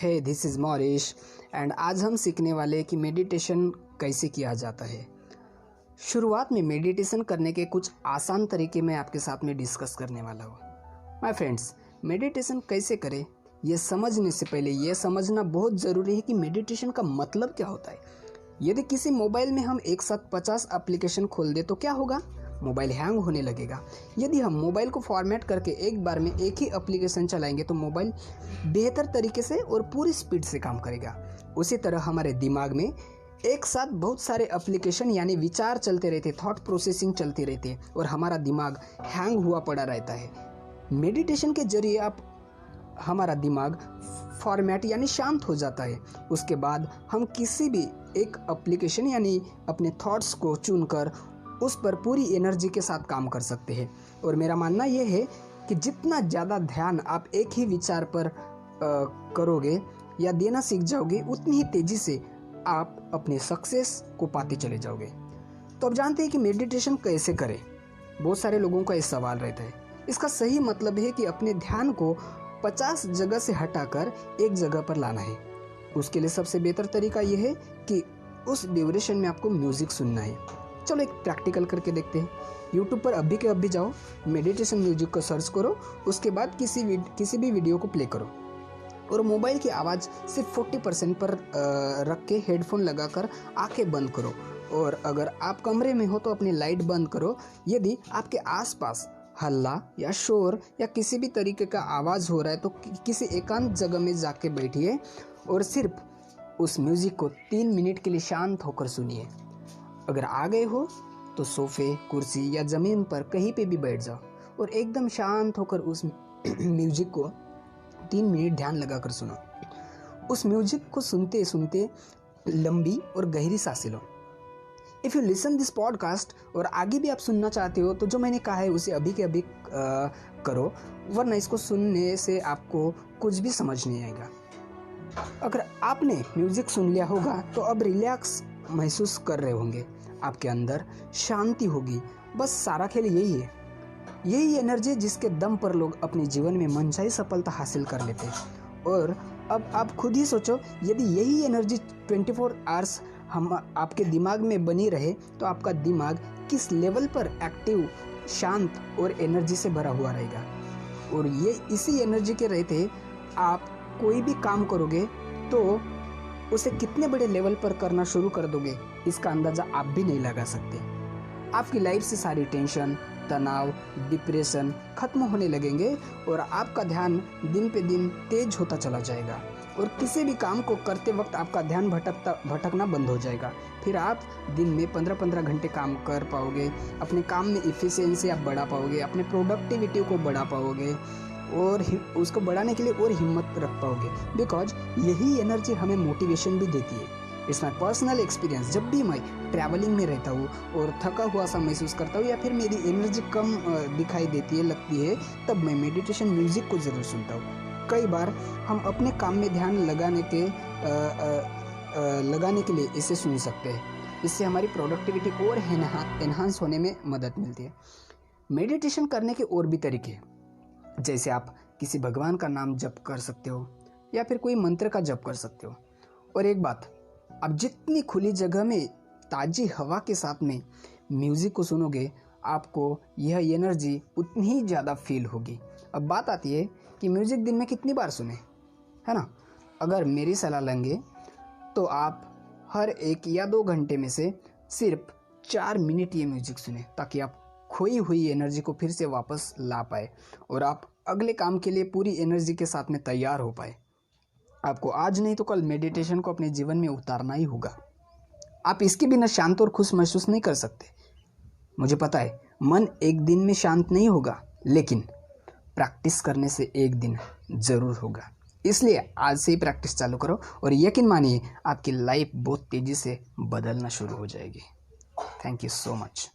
Hey this is मॉरिश and आज हम सीखने वाले हैं कि मेडिटेशन कैसे किया जाता है। शुरुआत में मेडिटेशन करने के कुछ आसान तरीके मैं आपके साथ में डिस्कस करने वाला हूँ। माय फ्रेंड्स, मेडिटेशन कैसे करें ये समझने से पहले ये समझना बहुत ज़रूरी है कि मेडिटेशन का मतलब क्या होता है। यदि किसी मोबाइल में हम एक साथ 50 एप्लीकेशन खोल दे तो क्या होगा? मोबाइल हैंग होने लगेगा। यदि हम मोबाइल को फॉर्मेट करके एक बार में एक ही एप्लीकेशन चलाएंगे तो मोबाइल बेहतर तरीके से और पूरी स्पीड से काम करेगा। उसी तरह हमारे दिमाग में एक साथ बहुत सारे एप्लीकेशन यानी विचार चलते रहते, थॉट प्रोसेसिंग चलती रहती है और हमारा दिमाग हैंग हुआ पड़ा रहता है। मेडिटेशन के जरिए हमारा दिमाग फॉर्मेट यानी शांत हो जाता है। उसके बाद हम किसी भी एक एप्लीकेशन यानी अपने थॉट्स को चुनकर उस पर पूरी एनर्जी के साथ काम कर सकते हैं। और मेरा मानना यह है कि जितना ज़्यादा ध्यान आप एक ही विचार पर करोगे या देना सीख जाओगे, उतनी ही तेज़ी से आप अपने सक्सेस को पाते चले जाओगे। तो अब जानते हैं कि मेडिटेशन कैसे करें। बहुत सारे लोगों का ये सवाल रहता है। इसका सही मतलब है कि अपने ध्यान को 50 जगह से हटाकर एक जगह पर लाना है। उसके लिए सबसे बेहतर तरीका यह है कि उस ड्यूरेशन में आपको म्यूज़िक सुनना है। चलो एक प्रैक्टिकल करके देखते हैं। यूट्यूब पर अभी के अभी जाओ, मेडिटेशन म्यूजिक को सर्च करो, उसके बाद किसी भी वीडियो को प्ले करो और मोबाइल की आवाज़ सिर्फ 40% पर रख के हेडफोन लगाकर आंखें बंद करो। और अगर आप कमरे में हो तो अपनी लाइट बंद करो। यदि आपके आसपास हल्ला या शोर या किसी भी तरीके का आवाज़ हो रहा है तो किसी एकांत जगह में जाके बैठिए और सिर्फ उस म्यूज़िक को 3 मिनट के लिए शांत होकर सुनिए। अगर आ गए हो तो सोफे, कुर्सी या ज़मीन पर कहीं पे भी बैठ जाओ और एकदम शांत होकर उस म्यूजिक को 3 मिनट ध्यान लगाकर सुनो। उस म्यूजिक को सुनते सुनते लंबी और गहरी सांसें लो। If you listen this podcast और आगे भी आप सुनना चाहते हो तो जो मैंने कहा है उसे अभी के अभी करो, वरना इसको सुनने से आपको कुछ भी समझ नहीं आएगा। अगर आपने म्यूजिक सुन लिया होगा तो अब रिलैक्स महसूस कर रहे होंगे, आपके अंदर शांति होगी। बस सारा खेल यही है। यही एनर्जी जिसके दम पर लोग अपने जीवन में मनचाही सफलता हासिल कर लेते हैं। और अब आप खुद ही सोचो, यदि यही एनर्जी 24 आवर्स हम आपके दिमाग में बनी रहे तो आपका दिमाग किस लेवल पर एक्टिव, शांत और एनर्जी से भरा हुआ रहेगा। और ये इसी एनर्जी के रहते आप कोई भी काम करोगे तो उसे कितने बड़े लेवल पर करना शुरू कर दोगे, इसका अंदाज़ा आप भी नहीं लगा सकते। आपकी लाइफ से सारी टेंशन, तनाव, डिप्रेशन खत्म होने लगेंगे और आपका ध्यान दिन पे दिन तेज होता चला जाएगा। और किसी भी काम को करते वक्त आपका ध्यान भटकना बंद हो जाएगा। फिर आप दिन में 15-15 घंटे काम कर पाओगे। अपने काम में इफ़िशिएंसी आप बढ़ा पाओगे, अपने प्रोडक्टिविटी को बढ़ा पाओगे और उसको बढ़ाने के लिए और हिम्मत रख पाओगे। बिकॉज यही एनर्जी हमें मोटिवेशन भी देती है। It's my personal experience. जब भी मैं ट्रैवलिंग में रहता हूँ और थका हुआ सा महसूस करता हूँ या फिर मेरी एनर्जी कम दिखाई देती है, लगती है, तब मैं मेडिटेशन म्यूज़िक को ज़रूर सुनता हूँ। कई बार हम अपने काम में ध्यान लगाने के लिए इसे सुन सकते हैं। इससे हमारी प्रोडक्टिविटी और एनहांस होने में मदद मिलती है। मेडिटेशन करने के और भी तरीके हैं, जैसे आप किसी भगवान का नाम जप कर सकते हो या फिर कोई मंत्र का जप कर सकते हो। और एक बात, आप जितनी खुली जगह में ताज़ी हवा के साथ में म्यूज़िक को सुनोगे, आपको यह एनर्जी उतनी ही ज़्यादा फील होगी। अब बात आती है कि म्यूज़िक दिन में कितनी बार सुने, है ना। अगर मेरी सलाह लेंगे तो आप हर 1 या 2 घंटे में से सिर्फ 4 मिनट ये म्यूज़िक सुने, ताकि आप खोई हुई एनर्जी को फिर से वापस ला पाए और आप अगले काम के लिए पूरी एनर्जी के साथ में तैयार हो पाए। आपको आज नहीं तो कल मेडिटेशन को अपने जीवन में उतारना ही होगा। आप इसके बिना शांत और खुश महसूस नहीं कर सकते। मुझे पता है मन एक दिन में शांत नहीं होगा, लेकिन प्रैक्टिस करने से एक दिन ज़रूर होगा। इसलिए आज से ही प्रैक्टिस चालू करो और यकीन मानिए आपकी लाइफ बहुत तेज़ी से बदलना शुरू हो जाएगी। Thank you so much.